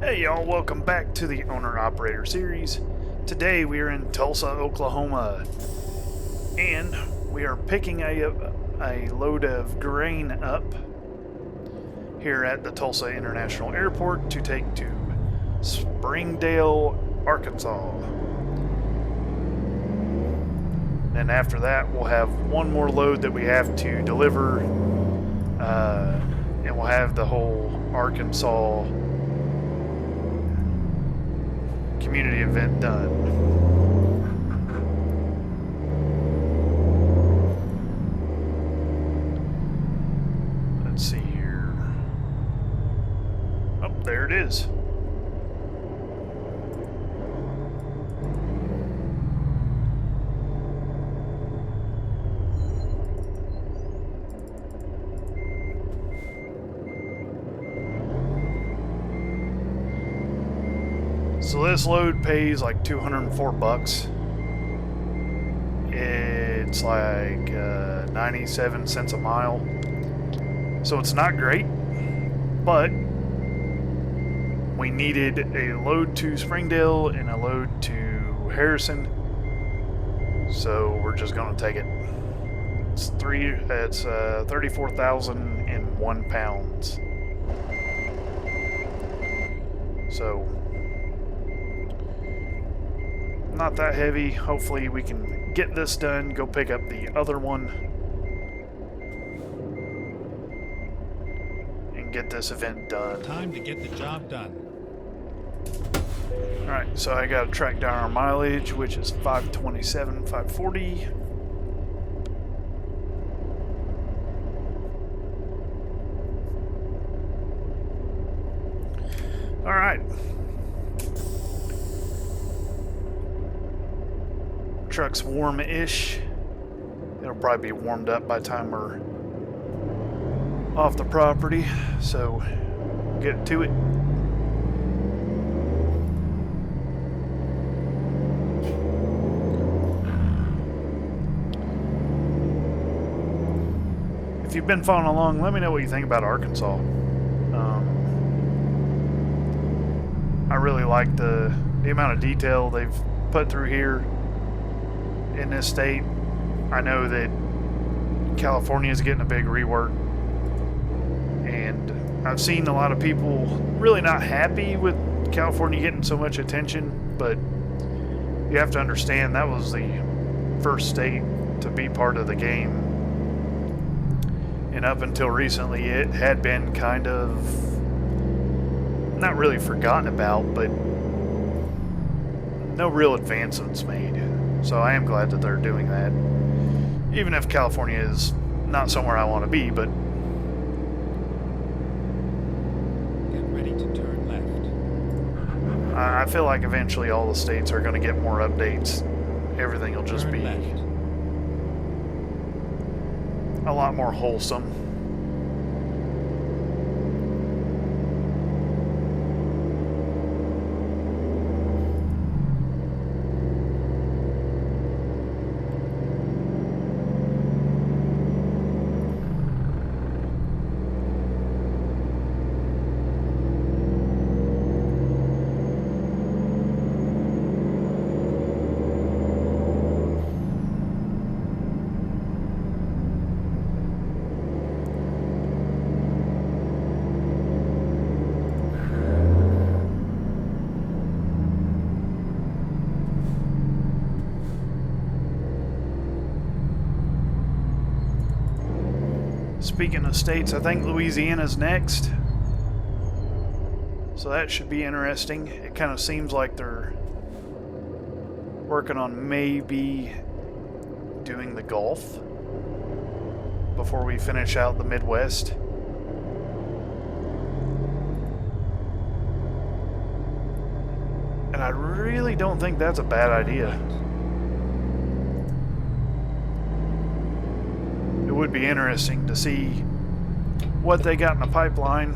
Hey y'all, welcome back to the Owner Operator series. Today we are in Tulsa, Oklahoma, and we are picking a load of grain up here at the Tulsa International Airport to take to Springdale, Arkansas. And after that, we'll have one more load that we have to deliver, and we'll have the whole Arkansas community event done. Let's see here. Oh, there it is. So this load pays like $204. It's like 97 cents a mile. So it's not great, but we needed a load to Springdale and a load to Harrison. So we're just gonna take it. It's 34,001 pounds. So not that heavy. Hopefully we can get this done, go pick up the other one, and get this event done. Time to get the job done. Alright, so I gotta track down our mileage, which is 527, 540. Alright. Truck's warm-ish. It'll probably be warmed up by the time we're off the property, so get to it. If you've been following along, let me know what you think about Arkansas. I really like the amount of detail they've put through here in this state. I know that California is getting a big rework, and I've seen a lot of people really not happy with California getting so much attention, but you have to understand that was the first state to be part of the game, and up until recently it had been kind of not really forgotten about, but no real advancements made. So I am glad that they're doing that, even if California is not somewhere I want to be. But Get ready to turn left. I feel like eventually all the states are going to get more updates. Everything will just Turn be left. a lot more wholesome. Speaking of states, I think Louisiana's next. So that should be interesting. It kind of seems like they're working on maybe doing the Gulf before we finish out the Midwest. And I really don't think that's a bad idea. It would be interesting to see what they got in the pipeline,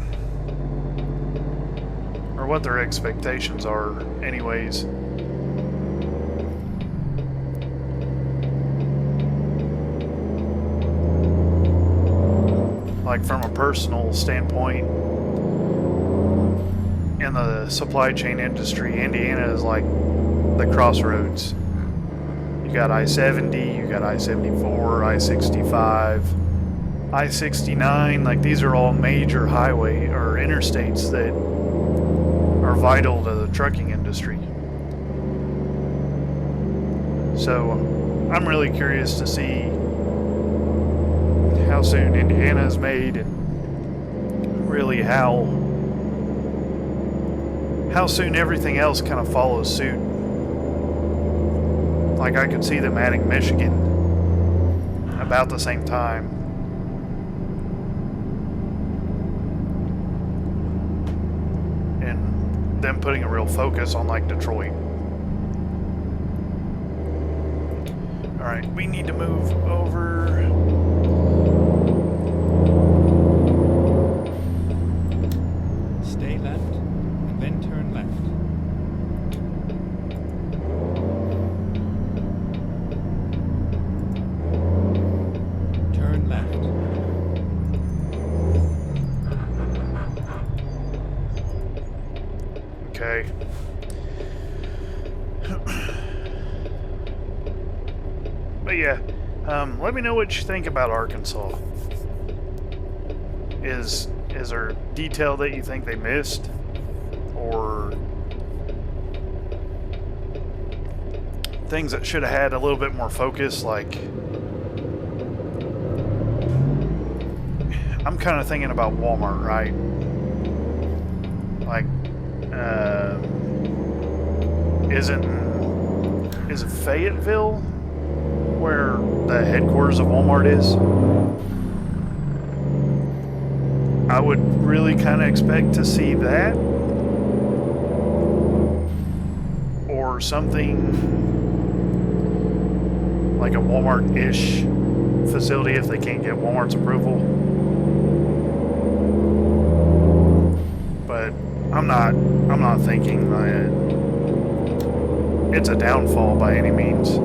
or what their expectations are anyways. Like from a personal standpoint, in in the supply chain industry, Indiana is like the crossroads. You got I-70, you got I-74, I-65, I-69. Like, these are all major highway or interstates that are vital to the trucking industry. So I'm really curious to see how soon Indiana is made, and really how soon everything else kind of follows suit. Like, I could see them adding Michigan about the same time. And them putting a real focus on, like, Detroit. Alright, we need to move over. Stay left, and then turn left. Turn left. Okay. But yeah, let me know what you think about Arkansas. Is there detail that you think they missed? Or things that should have had a little bit more focus? Like, I'm kind of thinking about Walmart, right? Like, is it Fayetteville where the headquarters of Walmart is? I would really kind of expect to see that, or something like a Walmart-ish facility if they can't get Walmart's approval. But I'm not thinking that it's a downfall by any means.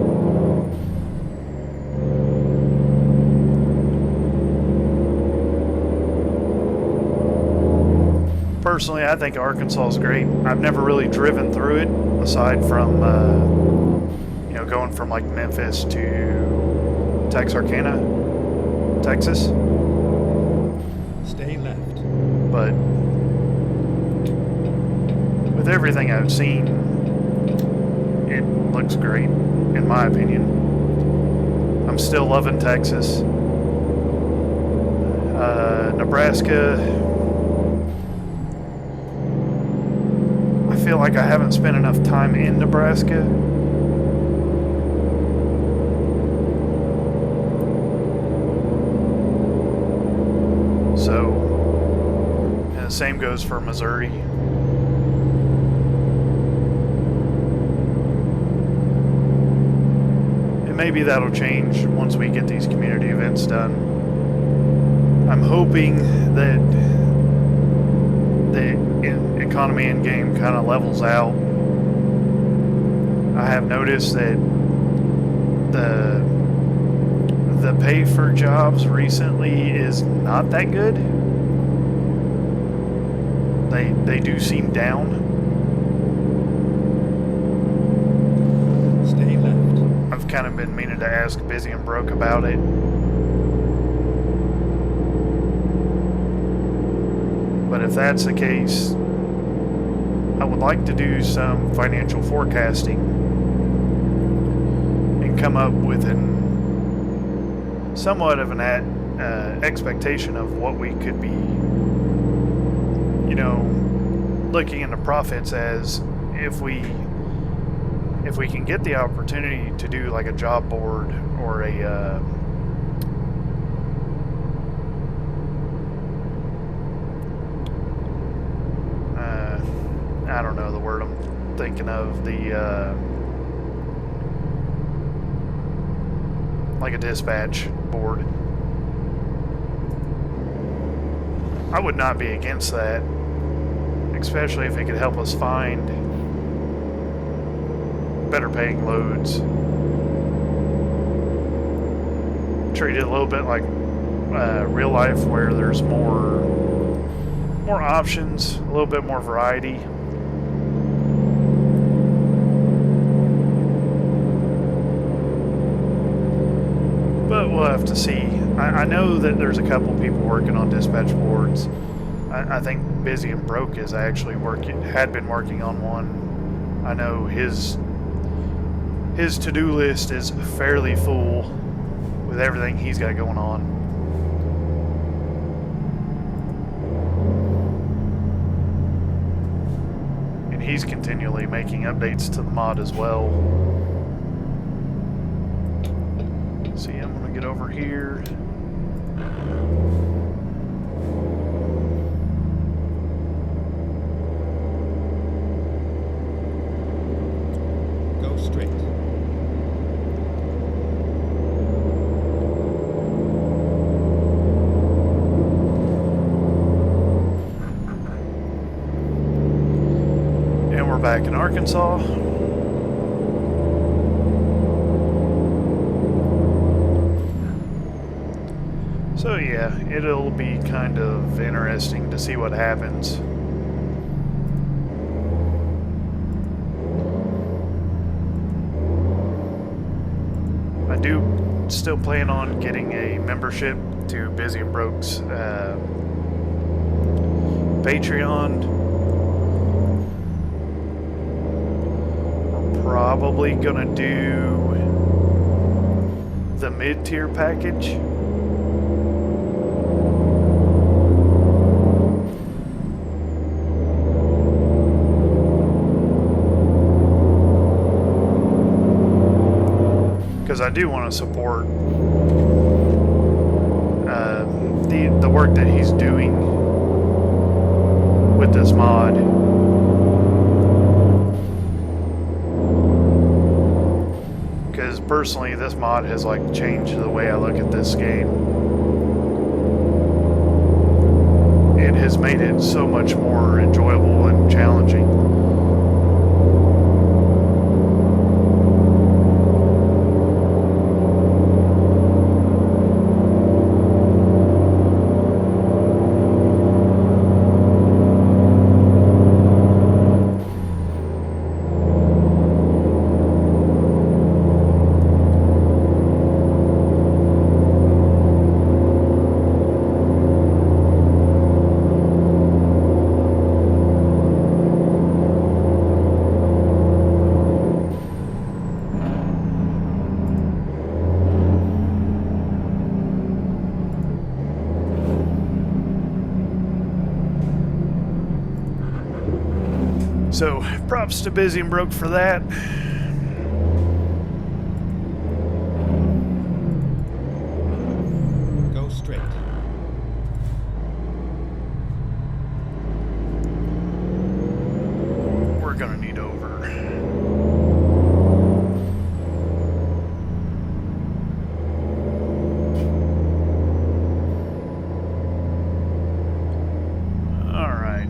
Personally, I think Arkansas is great. I've never really driven through it, aside from, going from like Memphis to Texarkana, Texas. Stay left. But with everything I've seen, it looks great, in my opinion. I'm still loving Texas. Nebraska, I feel like I haven't spent enough time in Nebraska. So, and the same goes for Missouri. And maybe that'll change once we get these community events done. I'm hoping that the economy in game kind of levels out. I have noticed that the pay for jobs recently is not that good. They do seem down. Stay left. I've kind of been meaning to ask Busy and Broke about it. But if that's the case, I would like to do some financial forecasting and come up with somewhat of an expectation of what we could be, looking into profits as if we can get the opportunity to do like a job board or a I don't know the word I'm thinking of, like a dispatch board. I would not be against that, especially if it could help us find better paying loads. Treat it a little bit like real life, where there's more more options, a little bit more variety. But we'll have to see. I know that there's a couple people working on dispatch boards. I think Busy and Broke is actually had been working on one. I know his to-do list is fairly full with everything he's got going on. And he's continually making updates to the mod as well. See, I'm gonna get over here. Go straight. And we're back in Arkansas. So yeah, it'll be kind of interesting to see what happens. I do still plan on getting a membership to Busy and Broke's Patreon. We're probably gonna do the mid-tier package. Because I do want to support the work that he's doing with this mod. Because personally, this mod has like changed the way I look at this game. It has made it so much more enjoyable and challenging. So, props to Busy and Broke for that. Go straight. We're gonna need over. Alright.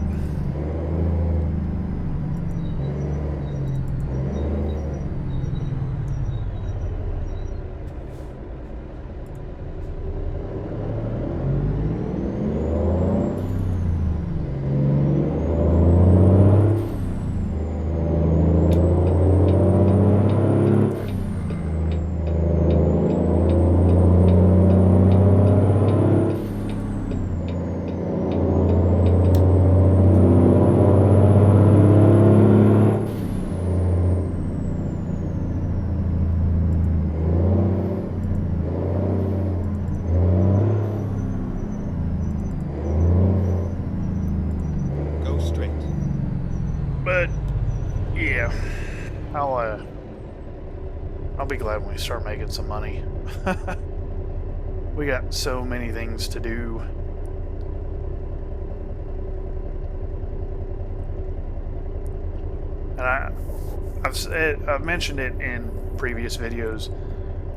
Go straight. But yeah, I'll be glad when we start making some money. We got so many things to do. And I've mentioned it in previous videos.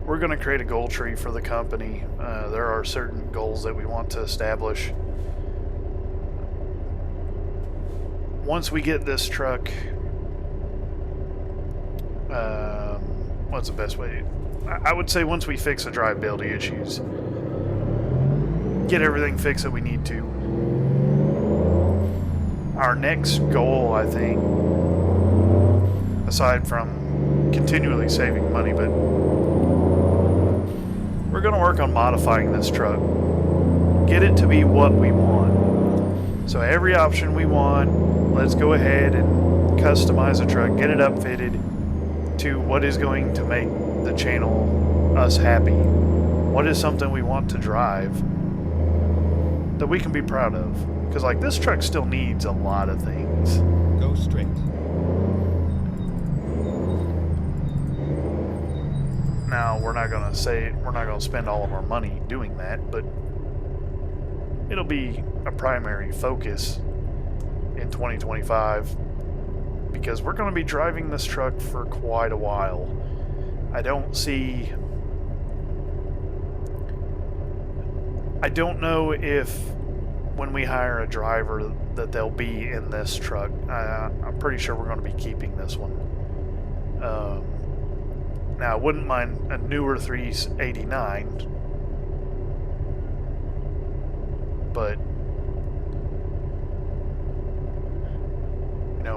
We're going to create a goal tree for the company. There are certain goals that we want to establish. Once we get this truck, what's the best way? I would say once we fix the drivability issues, get everything fixed that we need to, our next goal, I think, aside from continually saving money, but we're going to work on modifying this truck. Get it to be what we want. So every option we want, let's go ahead and customize a truck, get it upfitted to what is going to make the channel us happy. What is something we want to drive that we can be proud of? Because like this truck still needs a lot of things. Go straight. Now we're not gonna spend all of our money doing that, but it'll be a primary focus in 2025 because we're going to be driving this truck for quite a while. I don't know if when we hire a driver that they'll be in this truck. I'm pretty sure we're going to be keeping this one. Now, I wouldn't mind a newer 389, but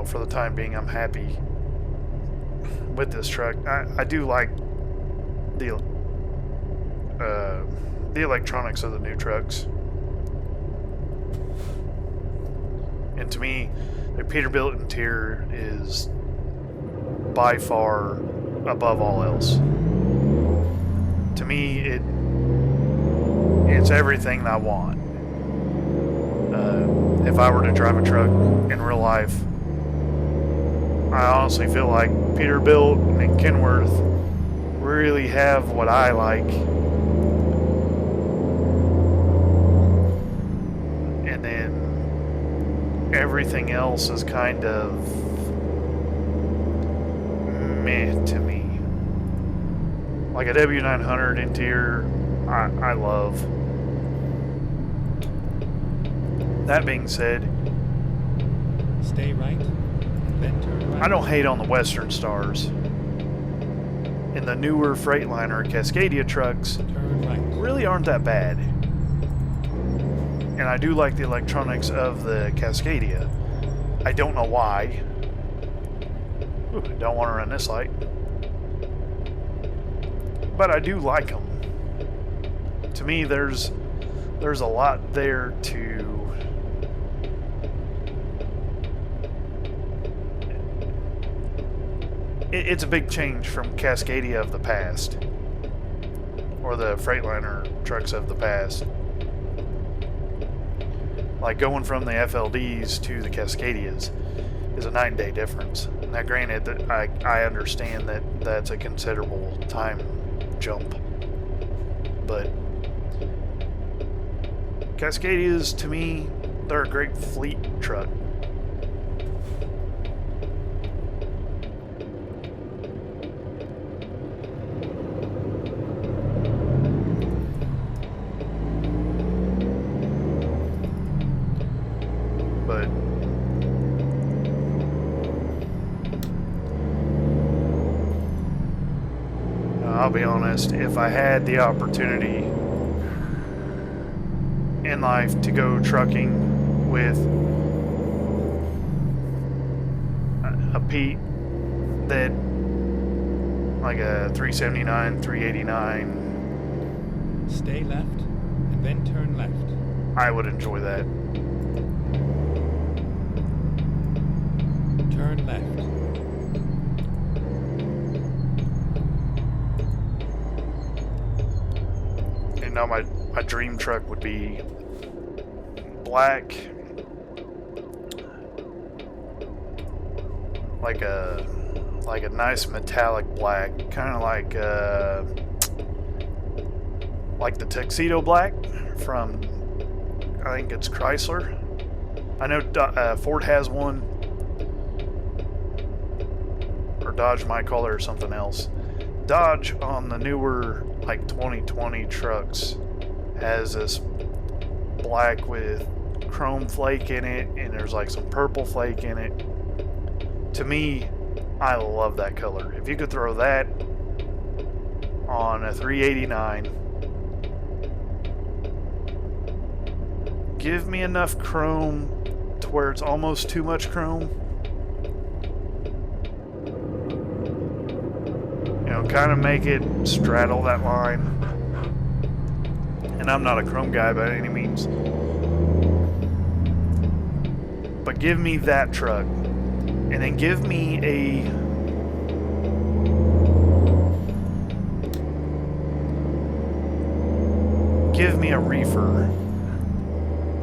for the time being, I'm happy with this truck. I do like the electronics of the new trucks, and to me, the Peterbilt interior is by far above all else. To me, it's everything I want. If I were to drive a truck in real life, I honestly feel like Peterbilt and Kenworth really have what I like. And then everything else is kind of meh to me. Like a W900 interior, I love. That being said, stay right, then turn right. I don't hate on the Western Stars. And the newer Freightliner Cascadia trucks Turn right. really aren't that bad. And I do like the electronics of the Cascadia. I don't know why. Ooh, don't want to run this light. But I do like them. To me, there's a lot there to... It's a big change from Cascadia of the past, or the Freightliner trucks of the past. Like going from the FLDs to the Cascadias is a night and day difference. Now granted, that I understand that that's a considerable time jump, but Cascadias, to me, they're a great fleet truck. I'll be honest, if I had the opportunity in life to go trucking with a Pete that, like a 379, 389, stay left and then turn left. I would enjoy that. Turn left. My dream truck would be black, like a nice metallic black, kind of like the tuxedo black from, I think it's Chrysler. I know Ford has one, or Dodge might call it or something else. Dodge on the newer like 2020 trucks has this black with chrome flake in it, and there's like some purple flake in it. To me, I love that color. If you could throw that on a 389, give me enough chrome to where it's almost too much chrome. You know, kind of make it straddle that line. And I'm not a chrome guy by any means. But give me that truck. And then give me a... Give me a reefer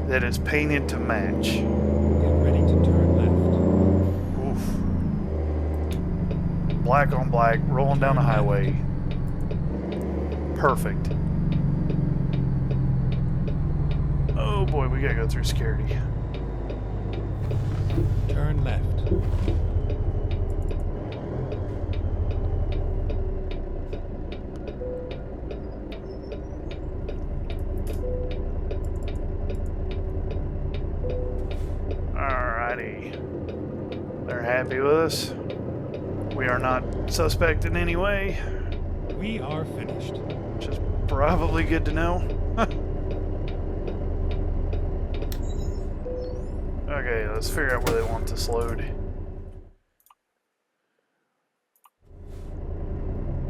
that is painted to match. Get ready to turn left. Oof. Black on black, rolling down the highway. Perfect. Oh boy, we gotta go through security. Turn left. They're happy with us. We are not suspect in any way. We are finished. Which is probably good to know. Okay, let's figure out where they want this load.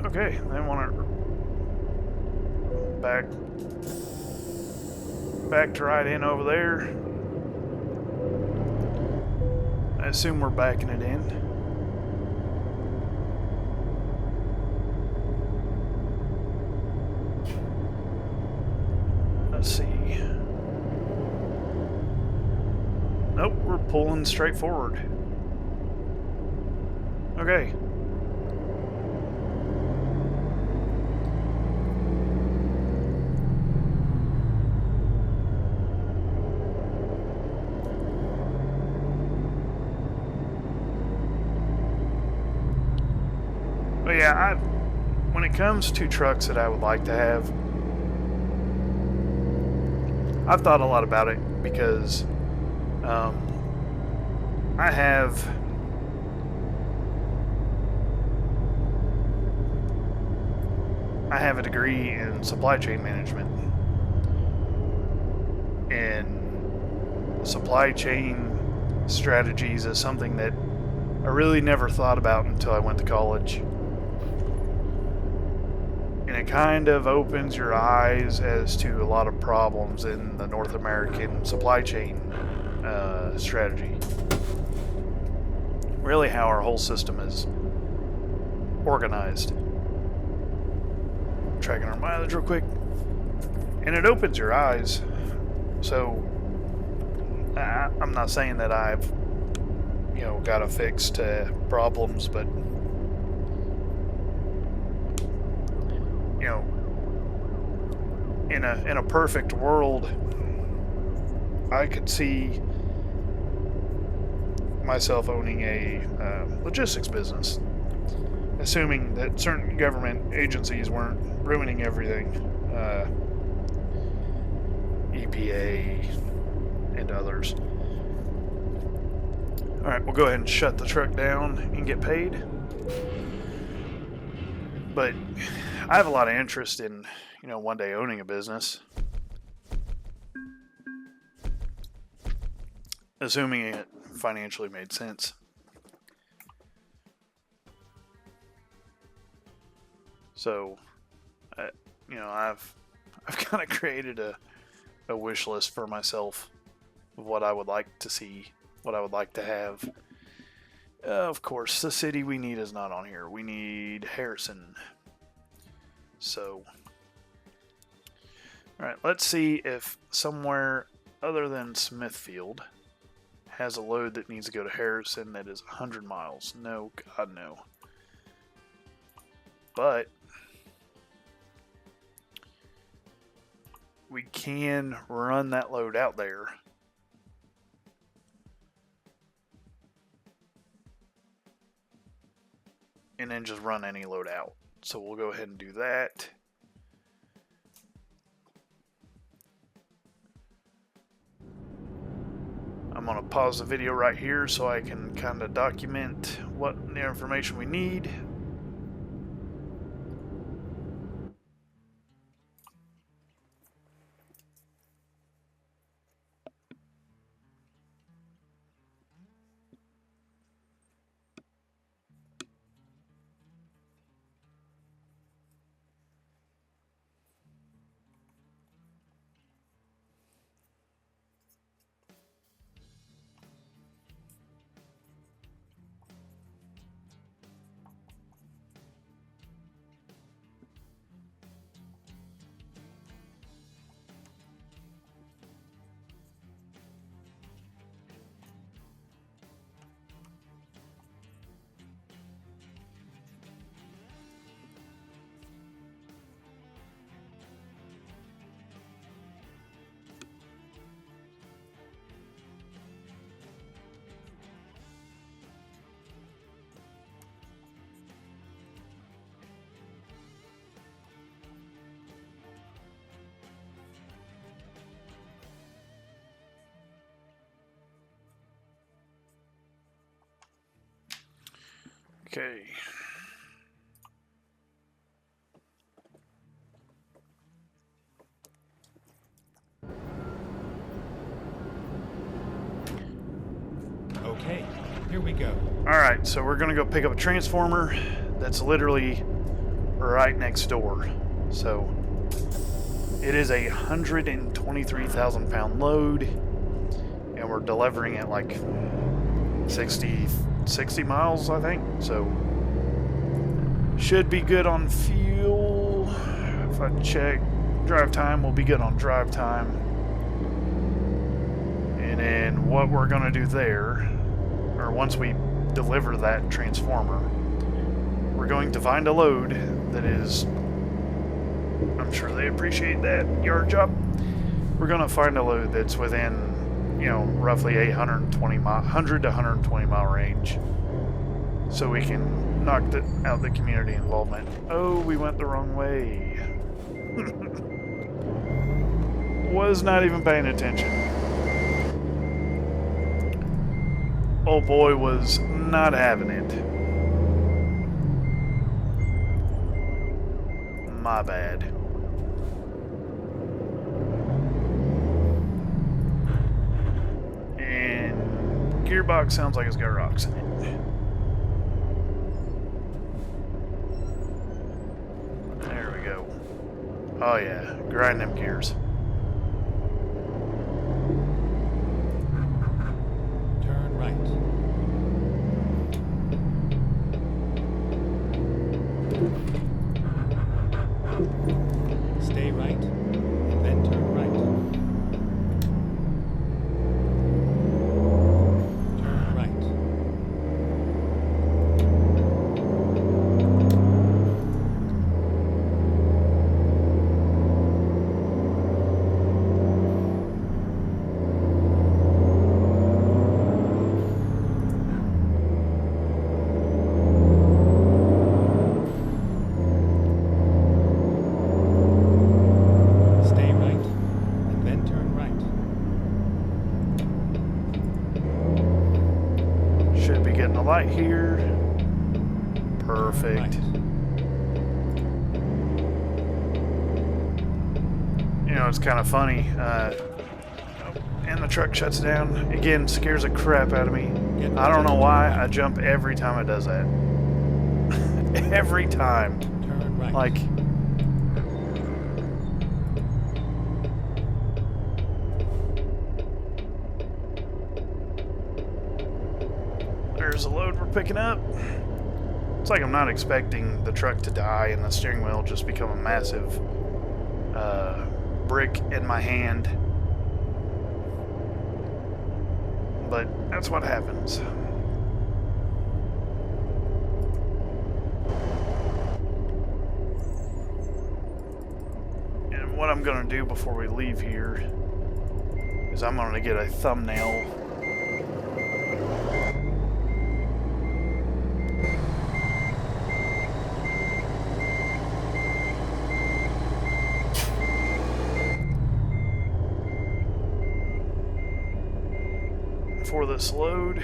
Okay, they want it backed right in over there. I assume we're backing it in. Let's see. Nope, we're pulling straight forward. Okay. But yeah, when it comes to trucks that I would like to have, I've thought a lot about it because I have a degree in supply chain management, and supply chain strategies is something that I really never thought about until I went to college. And it kind of opens your eyes as to a lot of problems in the North American supply chain strategy. Really how our whole system is organized. Tracking our mileage real quick. And it opens your eyes. So, I'm not saying that I've, got a fix to problems, but in a perfect world, I could see myself owning a logistics business, assuming that certain government agencies weren't ruining everything, EPA and others. Alright, we'll go ahead and shut the truck down and get paid. But I have a lot of interest in, one day owning a business. Assuming it financially made sense. So, I've kind of created a wish list for myself of what I would like to see, what I would like to have. Of course, the city we need is not on here. We need Harrison. So, alright, let's see if somewhere other than Smithfield has a load that needs to go to Harrison that is 100 miles. No, God, no. But we can run that load out there. And then just run any load out. So we'll go ahead and do that. I'm going to pause the video right here so I can kind of document what the information we need. Okay. Okay, here we go. Alright, so we're gonna go pick up a transformer that's literally right next door. So it is a 123,000 pound load, and we're delivering it like 60 miles, I think. So should be good on fuel. If I check drive time, we'll be good on drive time. And then what we're gonna do there, or once we deliver that transformer, we're going to find a load that is, I'm sure they appreciate that yard job. We're going to find a load that's within, you know, roughly 100 to 120 mile range, so we can knock out the community involvement. Oh, we went the wrong way. Was not even paying attention. Oh boy, was not having it. My bad. And gearbox sounds like it's got rocks in it. There we go. Oh yeah, grind them gears. Turn right. Stay right, then turn right. Turn right. Stay right, and then turn right. Should be getting a light here. Perfect. Right. You know, it's kind of funny. And the truck shuts down. Again, scares the crap out of me. I don't know why. I jump every time it does that. Every time. Turn right. Like, there's a load we're picking up. It's like I'm not expecting the truck to die and the steering wheel just become a massive brick in my hand. But that's what happens. And what I'm going to do before we leave here is I'm going to get a thumbnail for this load,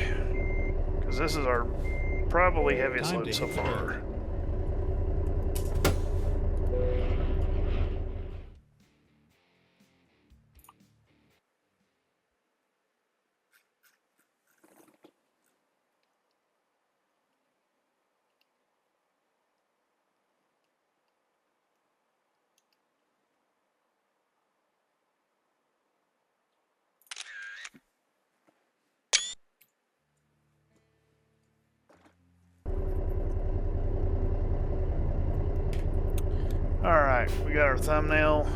because this is our probably heaviest Time load to so hit the far. dirt. Alright, we got our thumbnail.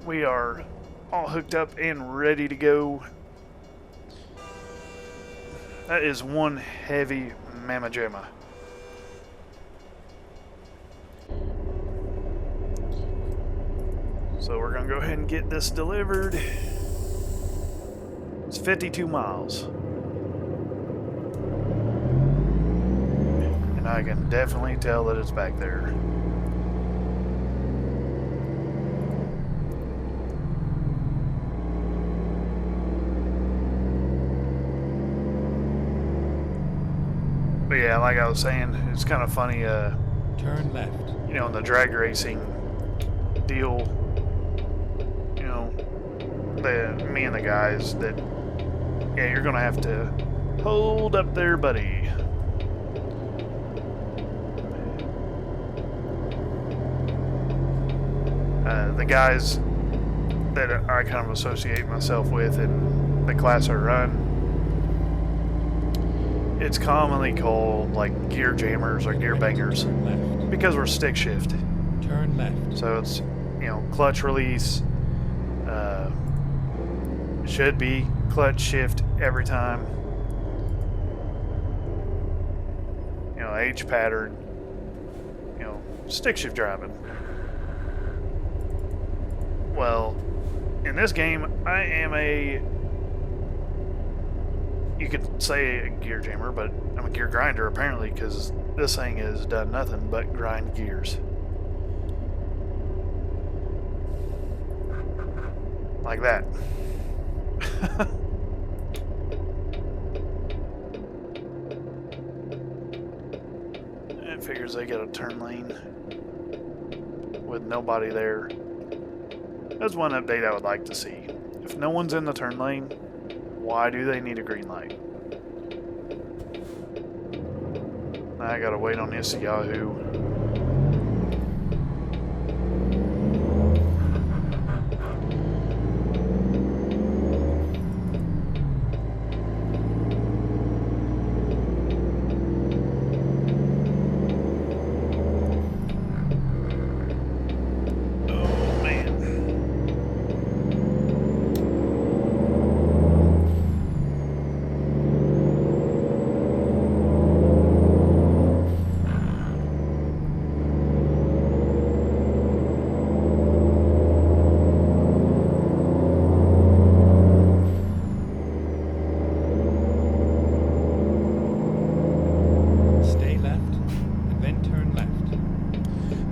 We are all hooked up and ready to go. That is one heavy mamma jamma. So we're gonna go ahead and get this delivered. It's 52 miles. And I can definitely tell that it's back there. But yeah, like I was saying, it's kind of funny. Turn left. You know, in the drag racing deal, you know, me and the guys that, yeah, you're gonna have to hold up there, buddy. The guys that I kind of associate myself with in the class I run, it's commonly called like gear jammers or gear bangers Turn left. because we're stick shift. Turn left. So it's, you know, clutch release, should be clutch shift every time. You know, H pattern, you know, stick shift driving. Well, in this game, I am you could say a gear jammer, but I'm a gear grinder apparently, because this thing has done nothing but grind gears. Like that. It figures they got a turn lane with nobody there. That's one update I would like to see. If no one's in the turn lane, why do they need a green light? Now I gotta wait on this Yahoo.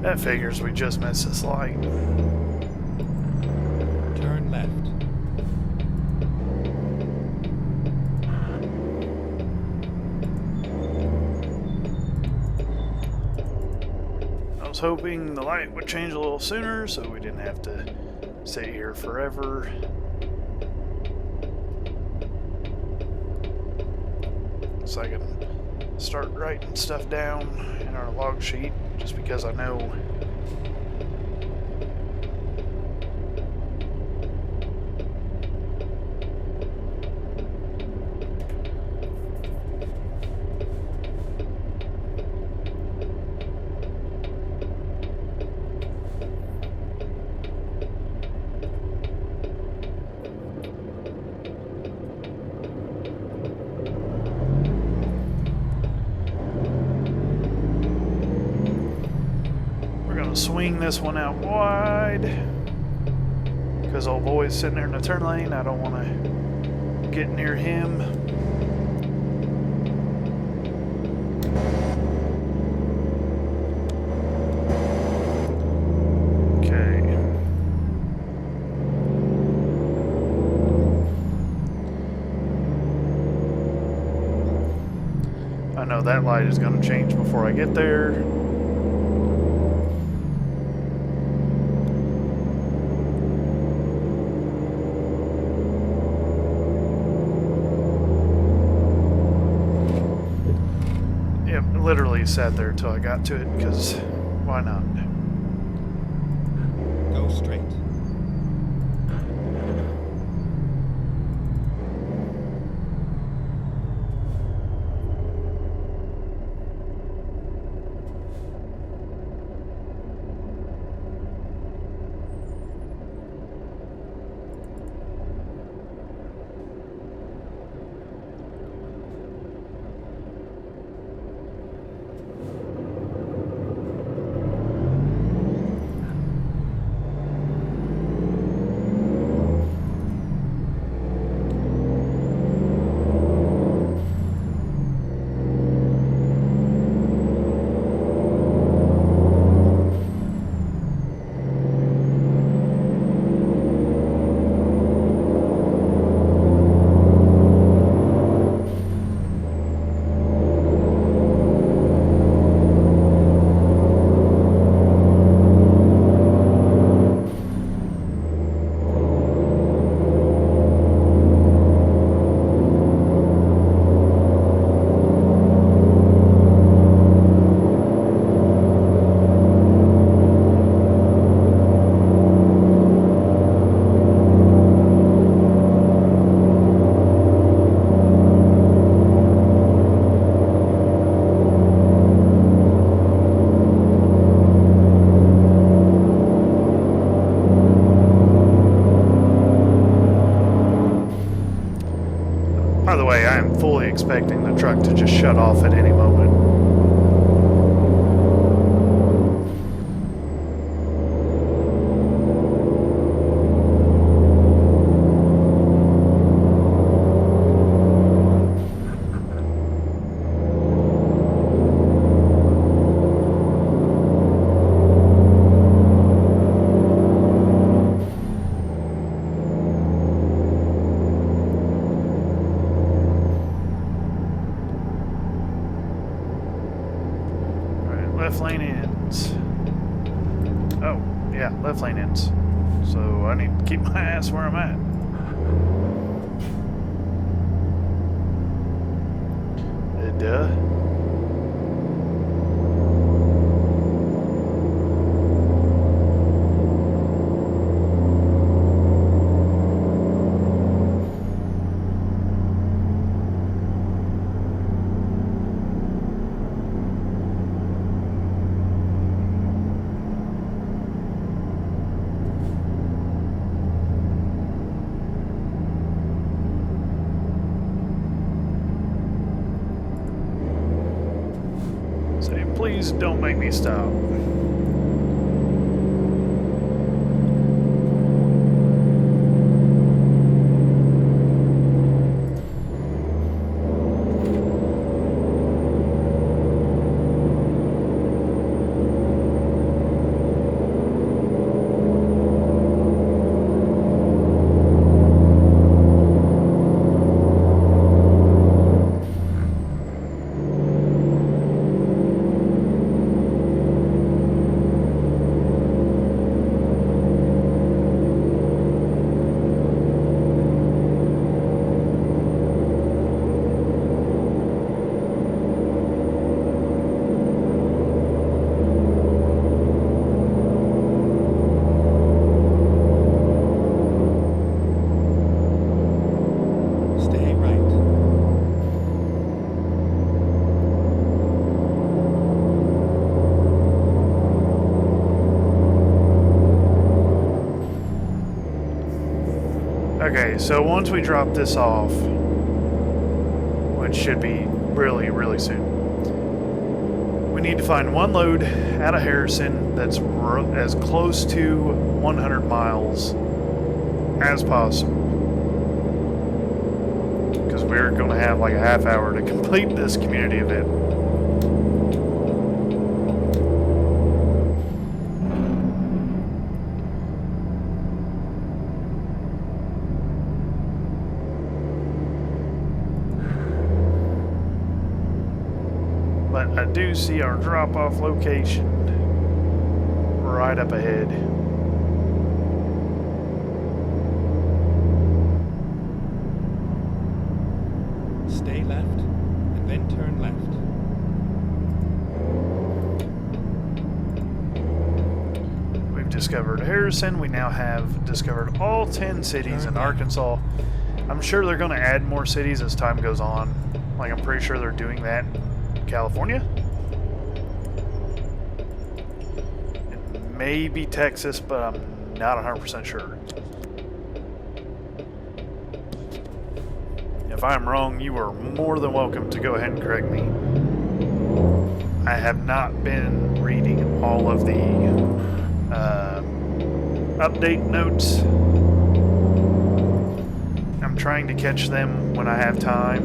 That figures we just missed this light. Turn left. I was hoping the light would change a little sooner so we didn't have to sit here forever. So I can start writing stuff down in our log sheet, just because I know swing this one out wide because old boy's sitting there in the turn lane. I don't want to get near him. Okay. I know that light is going to change before I get there. Literally sat there until I got to it, because why not? Go straight. expecting the truck to just shut off at any moment. Left lane ends. Oh, yeah, left lane ends. So I need to keep my ass where I'm at. Duh. Say, please don't make me stop. Stay right. Okay, so once we drop this off, which should be really, really soon, we need to find one load out of Harrison that's as close to 100 miles as possible. Because we're going to have like a half hour to complete this community event. But I do see our drop-off location right up ahead. Stay left, and then turn left. We've discovered Harrison. We now have discovered all 10 cities in Arkansas. I'm sure they're going to add more cities as time goes on. Like, I'm pretty sure they're doing that in California. And maybe Texas, but I'm not 100% sure. If I'm wrong, you are more than welcome to go ahead and correct me. I have not been reading all of the update notes. I'm trying to catch them when I have time.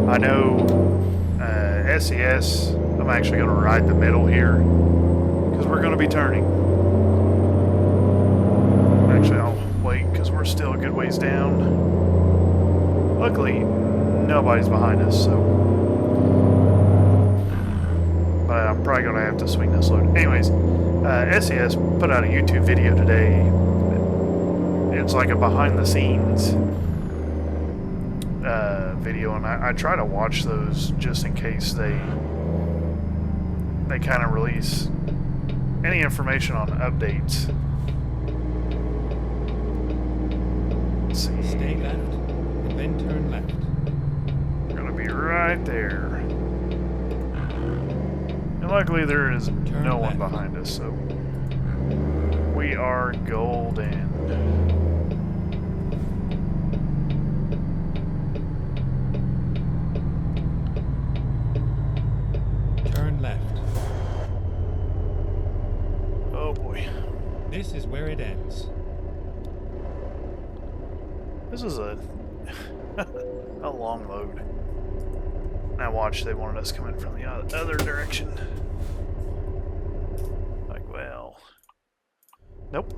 I know SES, I'm actually going to ride the middle here because we're going to be turning. Actually, I'll wait because we're still a good ways down. Luckily, nobody's behind us, so. But I'm probably going to have to swing this load. Anyways, SES put out a YouTube video today. It's like a behind the scenes video, and I try to watch those just in case they kind of release any information on updates. Let's see. Stay left, and then turn left. We're gonna be right there. And luckily there is no one behind us, so we are golden. is where it ends. This is a a long load. Now watch, they wanted us coming from the other direction. Like, well, nope.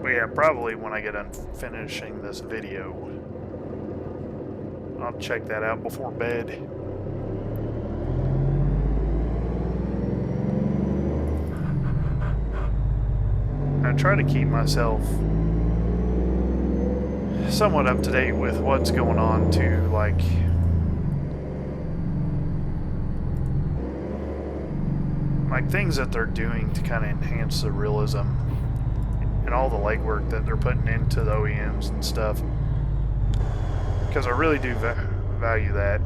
But yeah, probably when I get done finishing this video, I'll check that out before bed. I try to keep myself somewhat up to date with what's going on too, like things that they're doing to kind of enhance the realism and all the legwork that they're putting into the OEMs and stuff, because I really do value that.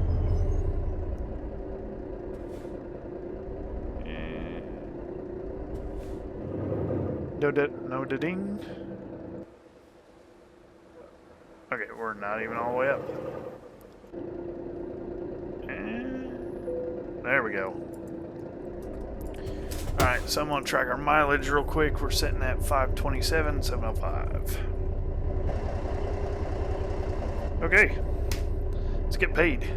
No ding. Okay, we're not even all the way up. And there we go. Alright, so I'm going to track our mileage real quick. We're sitting at 527, 705. Okay, let's get paid.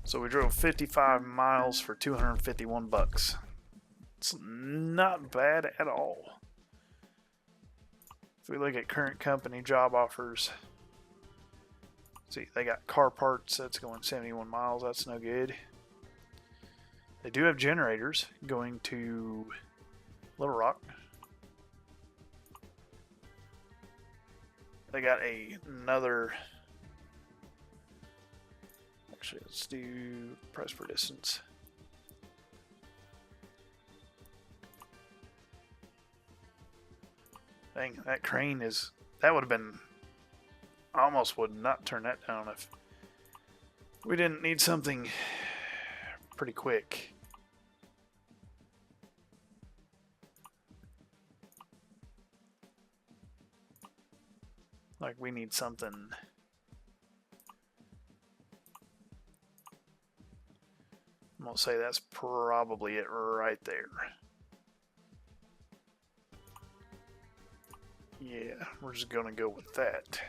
So we drove 55 miles for 251 bucks. It's not bad at all. If we look at current company job offers, see, they got car parts, that's going 71 miles, that's no good. They do have generators going to Little Rock. They got another, actually let's do price per distance. Dang, that crane is, that would have been, I almost would not turn that down if we didn't need something pretty quick. Like we need something. I'm gonna say that's probably it right there. Yeah, we're just gonna go with that.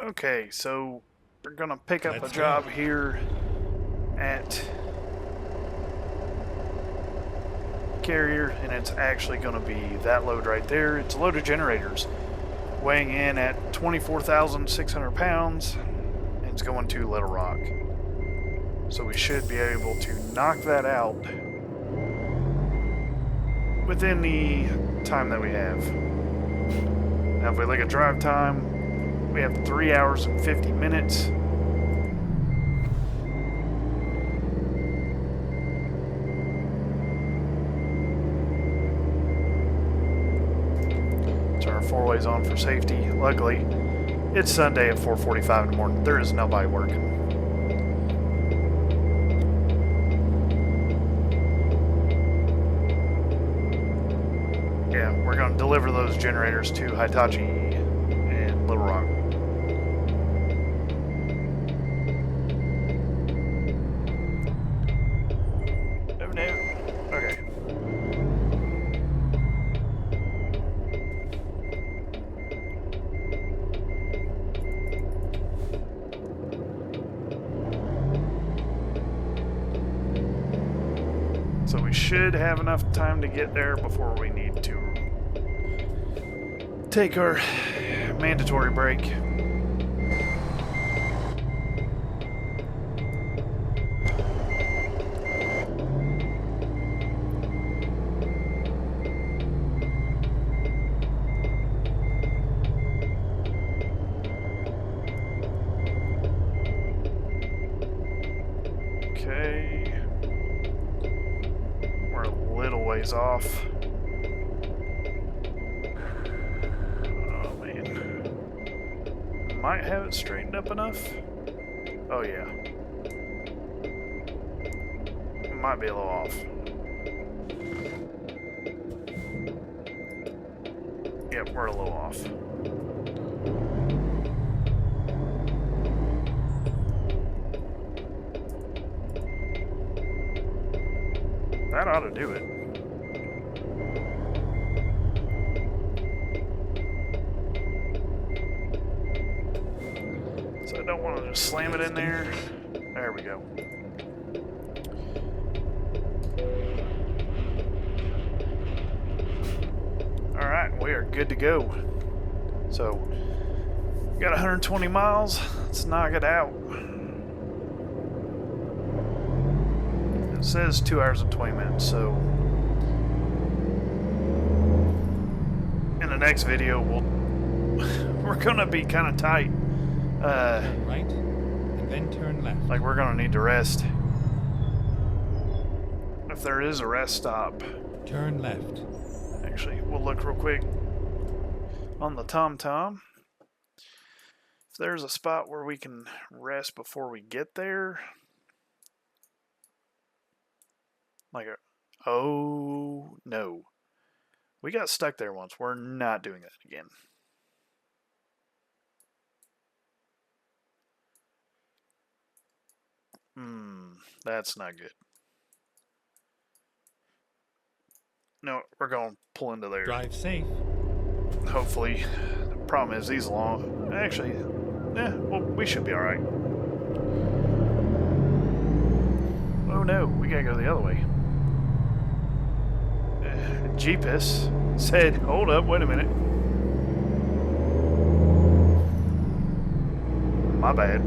Okay, so we're gonna pick up Let's a job go. here at Carrier, and it's actually gonna be that load right there. It's a load of generators weighing in at 24,600 pounds, and it's going to Little Rock. So we should be able to knock that out within the time that we have. Now, if we look at drive time, we have 3 hours and 50 minutes. Turn our four-ways on for safety. Luckily, it's Sunday at 4:45 in the morning. There is nobody working. Yeah, we're going to deliver those generators to Hitachi and Little Rock. Oh no. Okay. So we should have enough time to get there before we need to take our mandatory break. Okay. We're a little ways off. Oh man. Might have it straightened up enough. Oh yeah. Might be a little off. Yep, we're a little off. That ought to do it. So I don't want to just slam it in there. There we go. Alright, we are good to go. So, we got 120 miles. Let's knock it out. It says 2 hours and 20 minutes, so in the next video we're gonna be kind of tight. Turn right, and then turn left. Like we're gonna need to rest. If there is a rest stop. Turn left. Actually, we'll look real quick on the TomTom. If there's a spot where we can rest before we get there. Like, oh no. We got stuck there once. We're not doing that again. That's not good. No, we're going to pull into there. Drive safe. Hopefully. The problem is these long. Actually, well, we should be alright. Oh no, we gotta go the other way. Jeepus said, hold up, wait a minute. My bad.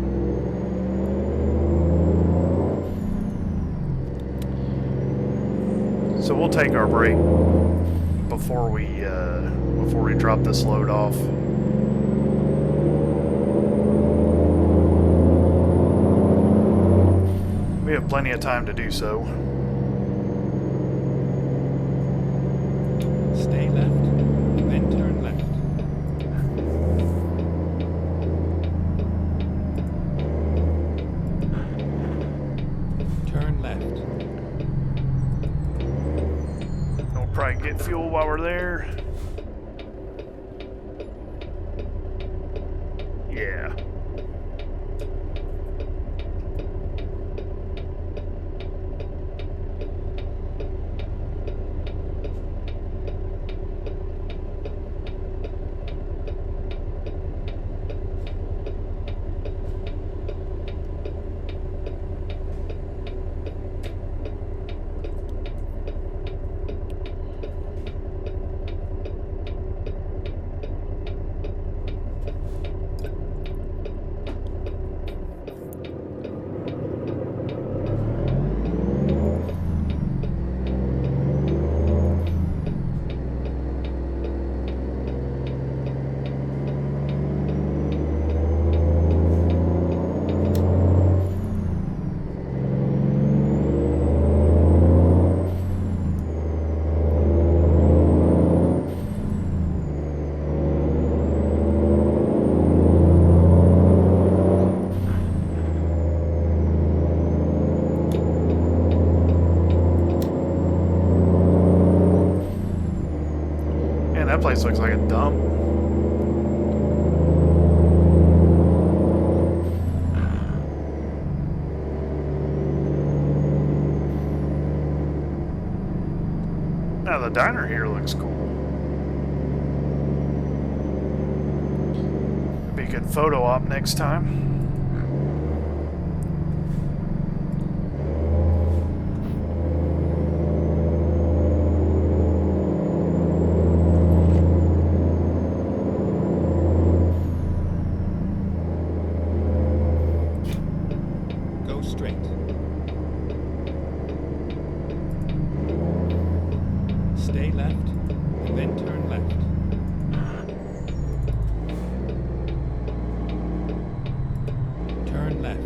So we'll take our break before we drop this load off. We have plenty of time to do so. Stay left, then turn left. Turn left. We'll probably get fuel while we're there. Yeah. that place looks like a dump. Now the diner here looks cool. It'd be a good photo op next time. Go straight. Stay left, and then turn left. Turn left.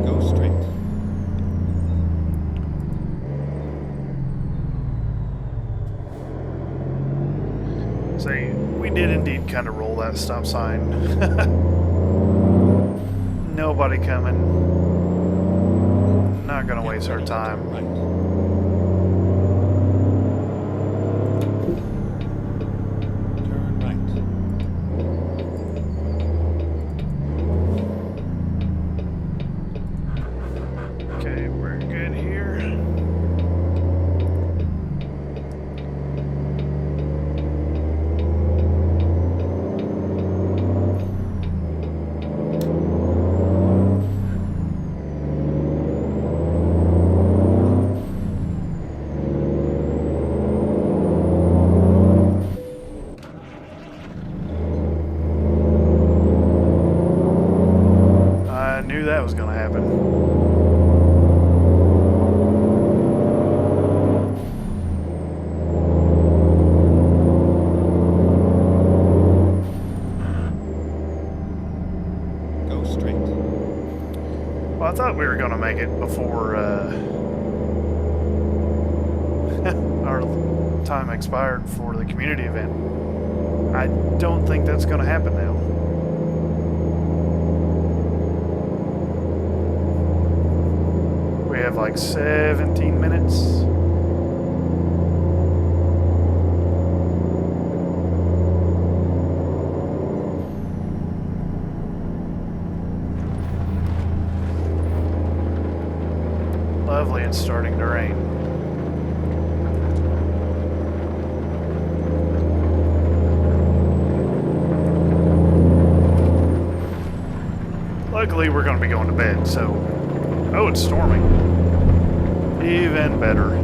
Go straight. See, we did indeed kind of roll that stop sign. Nobody coming. Not gonna waste our time. Right. Turn right. Okay, we're good here. I knew that was gonna happen. Go straight. Well, I thought we were gonna make it before our time expired for the community event. I don't think that's gonna happen now. We have like 17 minutes. Lovely, it's starting to rain. Luckily, we're going to be going to bed, so... Oh, it's storming. Even better.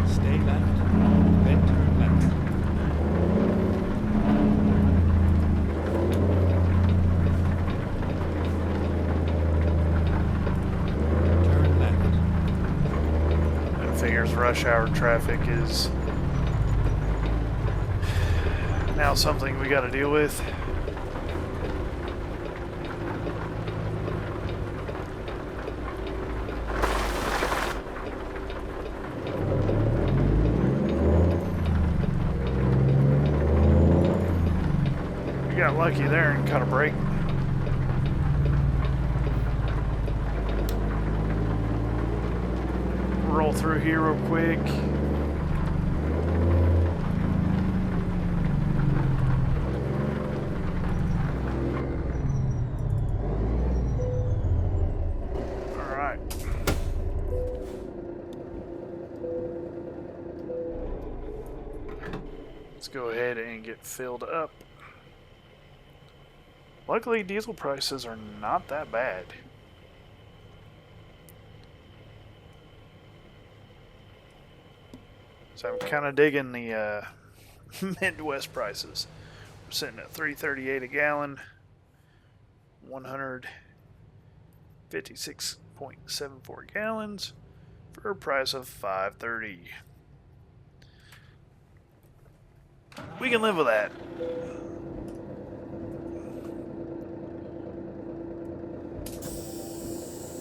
Stay left, then turn left. Turn left. It figures rush hour traffic is now something we got to deal with. We got lucky there and caught a break. Roll through here real quick. go ahead and get filled up. Luckily, diesel prices are not that bad. So I'm kind of digging the Midwest prices. We're sitting at $3.38 a gallon, 156.74 gallons for a price of $5.30. We can live with that.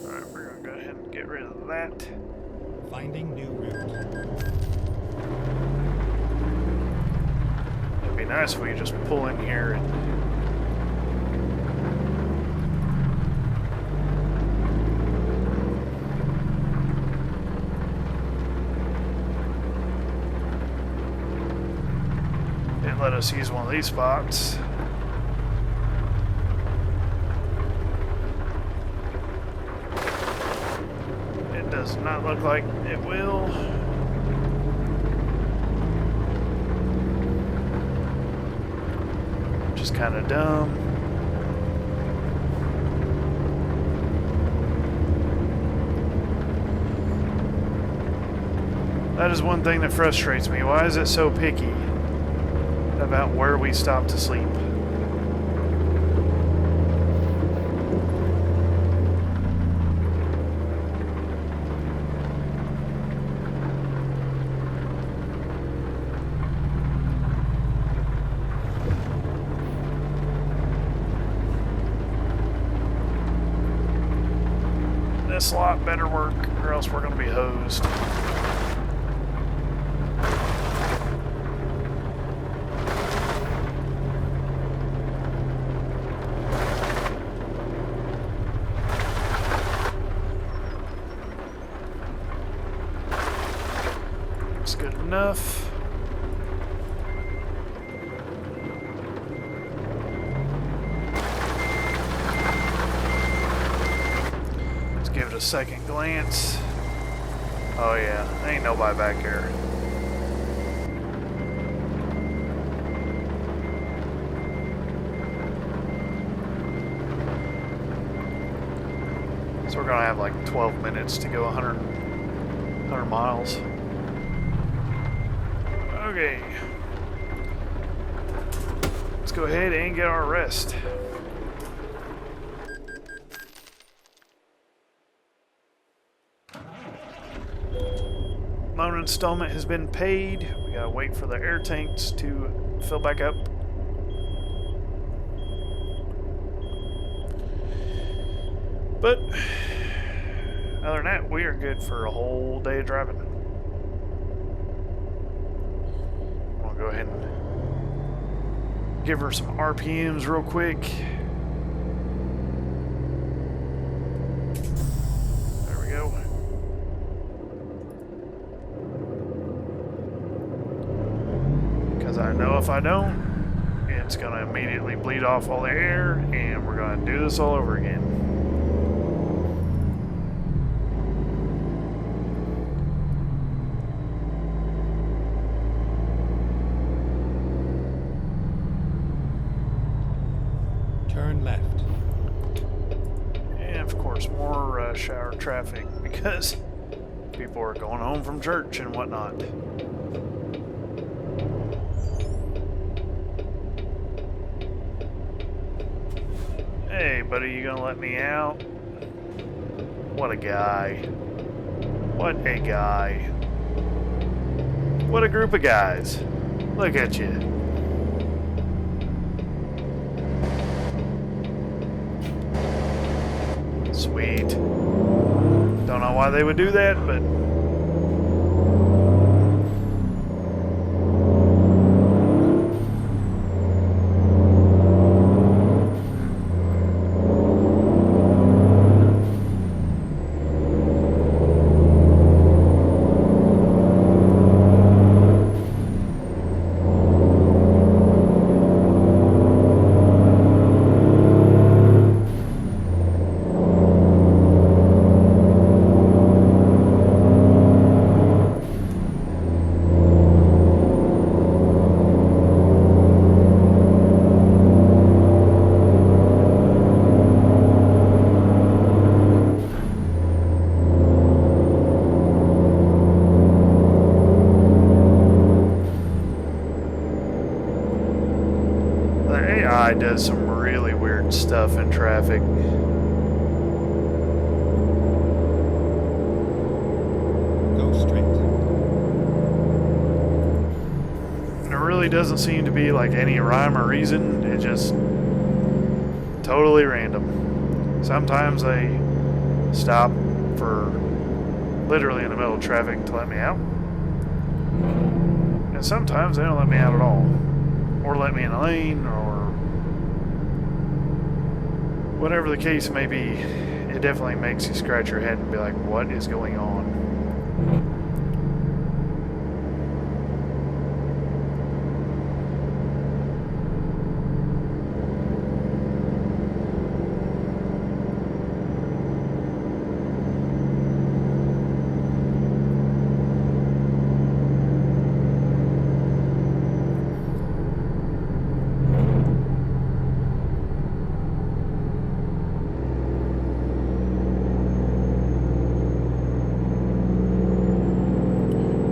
Alright, we're going to go ahead and get rid of that. Finding new route. It'd be nice if we could just pull in here and let us use one of these spots. It does not look like it will. Which is kind of dumb. That is one thing that frustrates me. Why is it so picky about where we stop to sleep? This lot better work, or else we're going to be hosed. Good enough. Let's give it a second glance. Oh yeah, there ain't nobody back here. So we're gonna have like 12 minutes to go 100 miles. Okay, let's go ahead and get our rest. Loan installment has been paid. We gotta wait for the air tanks to fill back up. But other than that, we are good for a whole day of driving. Go ahead and give her some RPMs real quick. There we go. Because I know if I don't, it's going to immediately bleed off all the air, and we're going to do this all over again. Turn left. And of course, more rush hour traffic because people are going home from church and whatnot. Hey, buddy, you gonna let me out? What a guy. What a guy. What a group of guys. Look at you. Sweet. Don't know why they would do that, but really weird stuff in traffic. Go straight. And there really doesn't seem to be like any rhyme or reason. It just totally random. Sometimes they stop for literally in the middle of traffic to let me out. And sometimes they don't let me out at all. Or let me in a lane, or whatever the case may be. It definitely makes you scratch your head and be like, what is going on?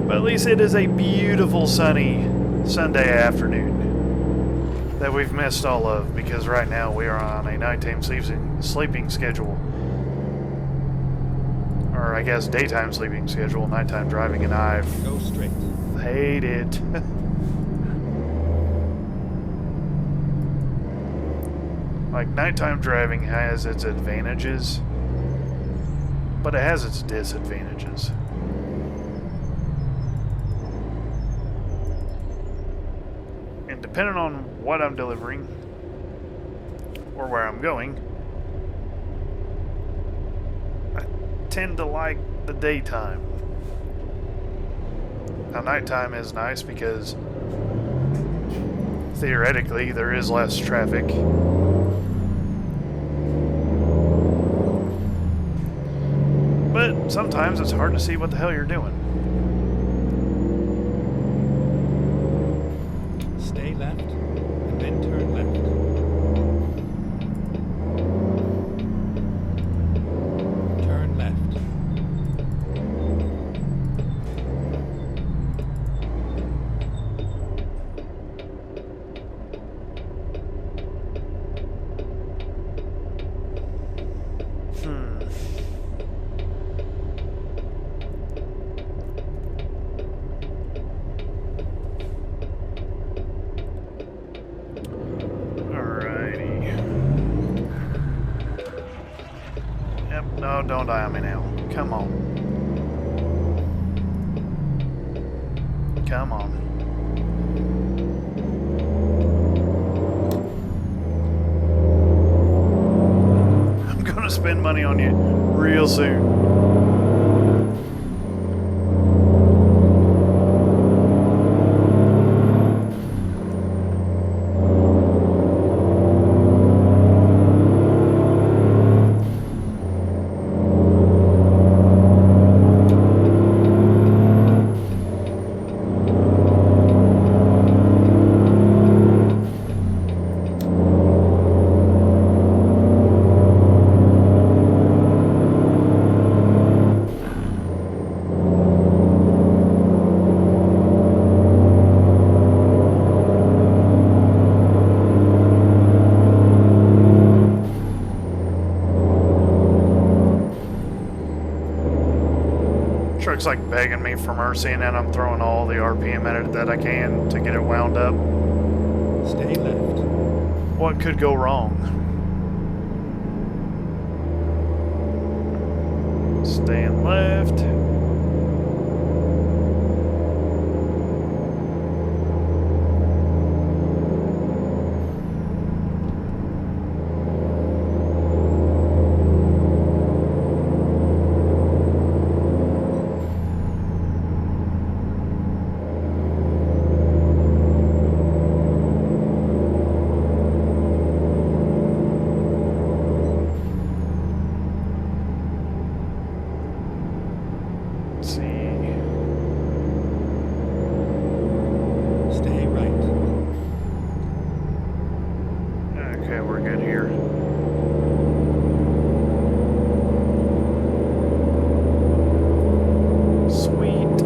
But at least it is a beautiful sunny Sunday afternoon that we've missed all of, because right now we are on a nighttime sleeping schedule. Or I guess daytime sleeping schedule, nighttime driving, and I've Go straight. hate it. Like, nighttime driving has its advantages, but it has its disadvantages. And depending on what I'm delivering or where I'm going, I tend to like the daytime. Now, nighttime is nice because theoretically there is less traffic. But sometimes it's hard to see what the hell you're doing. Stay left, and then turn left. Turn left. No, don't die on me now. Come on. Come on. I'm gonna spend money on you real soon. Truck's like begging me for mercy, and then I'm throwing all the RPM at it that I can to get it wound up. Stay left. What could go wrong? Staying left. Stay right. Okay, we're good here. Sweet.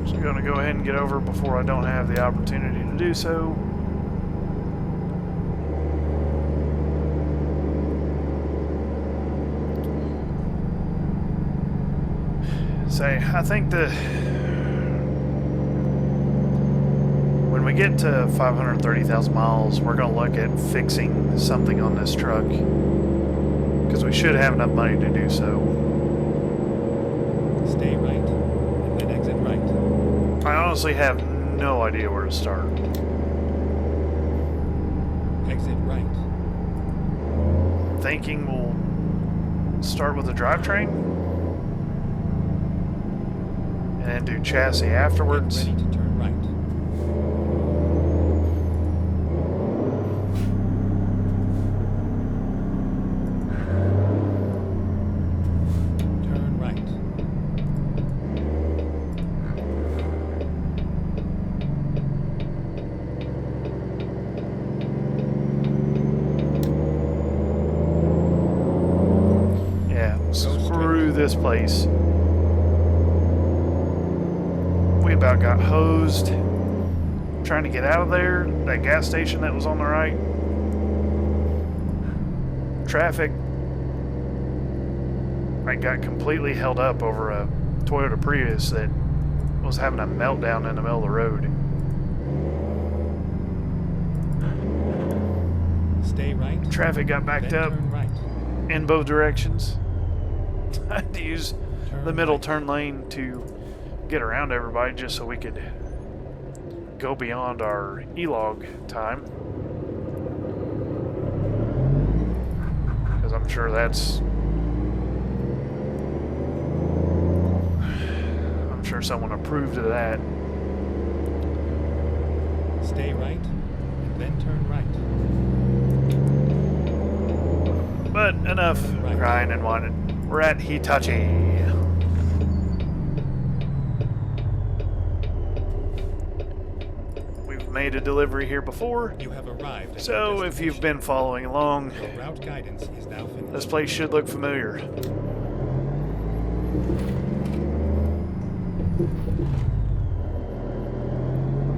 Just gonna go ahead and get over before I don't have the opportunity to do so. say, I think when we get to 530,000 miles, we're going to look at fixing something on this truck because we should have enough money to do so. Stay right, and then exit right. I honestly have no idea where to start. Exit right. Thinking we'll start with the drivetrain and then do chassis afterwards. Get ready to turn right. Turn right. Yeah, screw this place. We about got hosed trying to get out of there. That gas station that was on the right. Traffic. I got completely held up over a Toyota Prius that was having a meltdown in the middle of the road. Stay right. Traffic got backed then up turn right. in both directions. I had to use Turn the middle right. turn lane to get around everybody just so we could go beyond our E-log time. Because I'm sure someone approved of that. Stay right, and then turn right. But enough Right. crying and whining. We're at Hitachi. We've made a delivery here before, You have arrived at so your if you've destination. been following along, Your route guidance is now finished. this place should look familiar.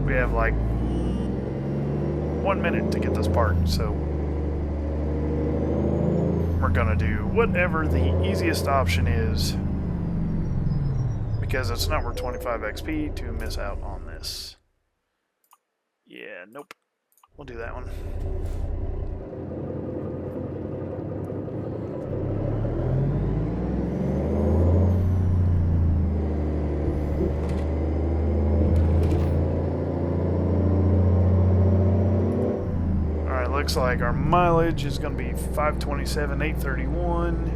We have like 1 minute to get this parked, so we're gonna do whatever the easiest option is because it's not worth 25 XP to miss out on this. Yeah, nope. We'll do that one. Alright, looks like our mileage is going to be 527, 831.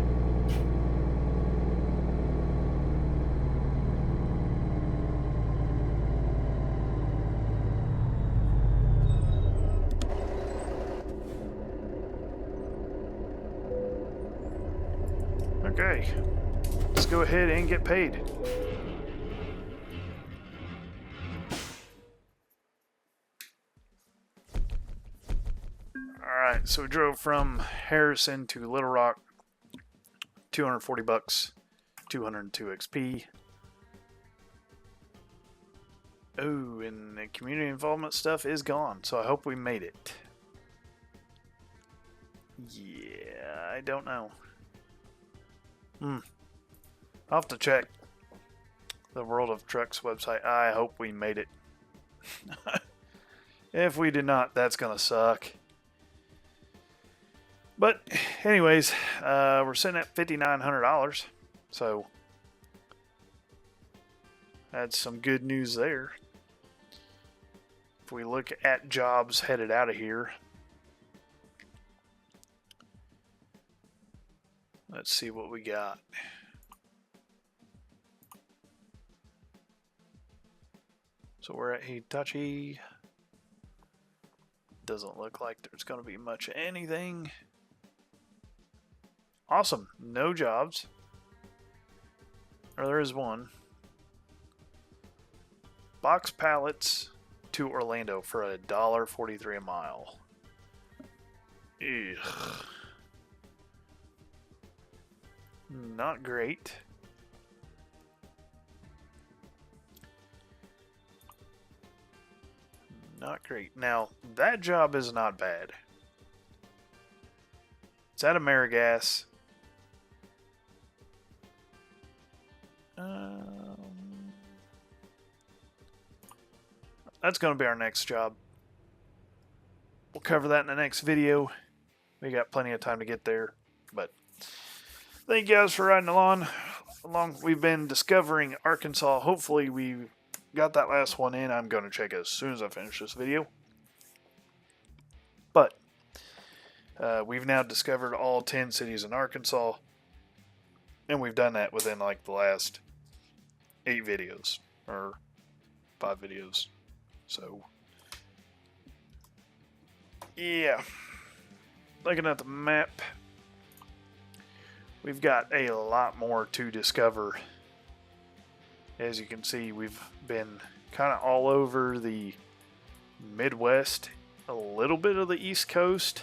Okay, let's go ahead and get paid. Alright, so we drove from Harrison to Little Rock, 240 bucks, 202 XP. Oh, and the community involvement stuff is gone, so I hope we made it. Yeah, I don't know. I'll have to check the World of Trucks website. I hope we made it. If we did not, that's gonna suck. But anyways, we're sitting at $5,900, so that's some good news there. If we look at jobs headed out of here, let's see what we got. So we're at Hitachi. Doesn't look like there's going to be much of anything. Awesome. No jobs. Or there is one. Box pallets to Orlando for $1.43 a mile. Ugh. Not great. Not great. Now, that job is not bad. It's at Amerigas. That's going to be our next job. We'll cover that in the next video. We got plenty of time to get there. But thank you guys for riding along. We've been discovering Arkansas. Hopefully we got that last one in. I'm going to check as soon as I finish this video. But we've now discovered all 10 cities in Arkansas. And we've done that within like the last 8 videos. Or 5 videos. So, yeah. Looking at the map, we've got a lot more to discover. As you can see, we've been kind of all over the Midwest, a little bit of the East Coast.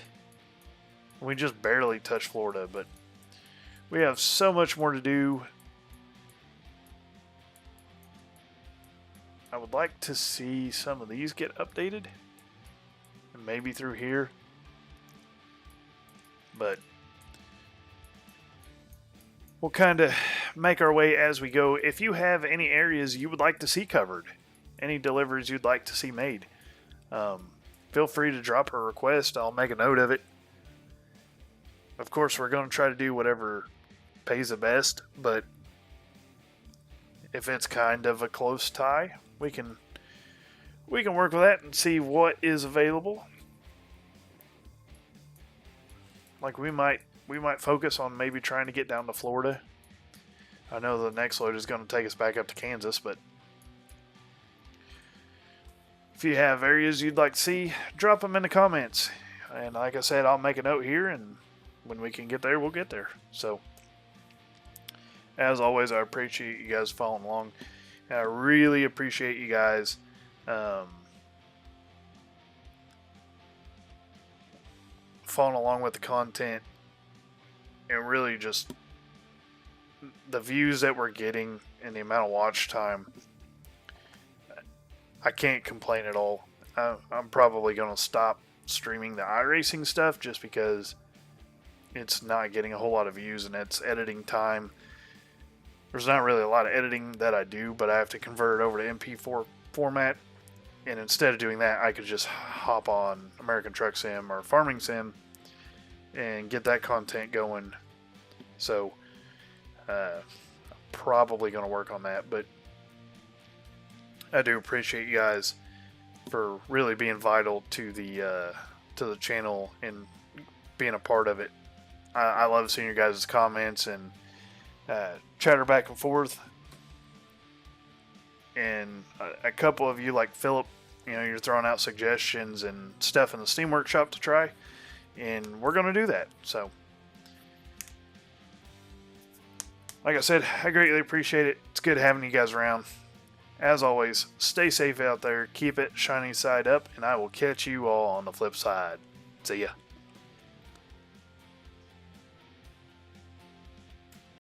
We just barely touched Florida, but we have so much more to do. I would like to see some of these get updated, and maybe through here. But we'll kind of make our way as we go. If you have any areas you would like to see covered, any deliveries you'd like to see made, feel free to drop a request. I'll make a note of it. Of course, we're going to try to do whatever pays the best, but if it's kind of a close tie, we can work with that and see what is available. Like we might focus on maybe trying to get down to Florida. I know the next load is going to take us back up to Kansas, but if you have areas you'd like to see, drop them in the comments. And like I said, I'll make a note here, and when we can get there, we'll get there. So, as always, I appreciate you guys following along. And I really appreciate you guys following along with the content, and really just the views that we're getting and the amount of watch time. I can't complain at all. I'm probably going to stop streaming the iRacing stuff just because it's not getting a whole lot of views, and it's editing time. There's not really a lot of editing that I do, but I have to convert it over to MP4 format. And instead of doing that, I could just hop on American Truck Sim or Farming Sim and get that content going. So, I'm probably going to work on that. But I do appreciate you guys for really being vital to the channel and being a part of it. I love seeing your guys' comments and chatter back and forth. And a couple of you, like Philip, you're throwing out suggestions and stuff in the Steam Workshop to try, and we're going to do that. So, like I said, I greatly appreciate it. It's good having you guys around. As always, stay safe out there, keep it shiny side up, and I will catch you all on the flip side. See ya.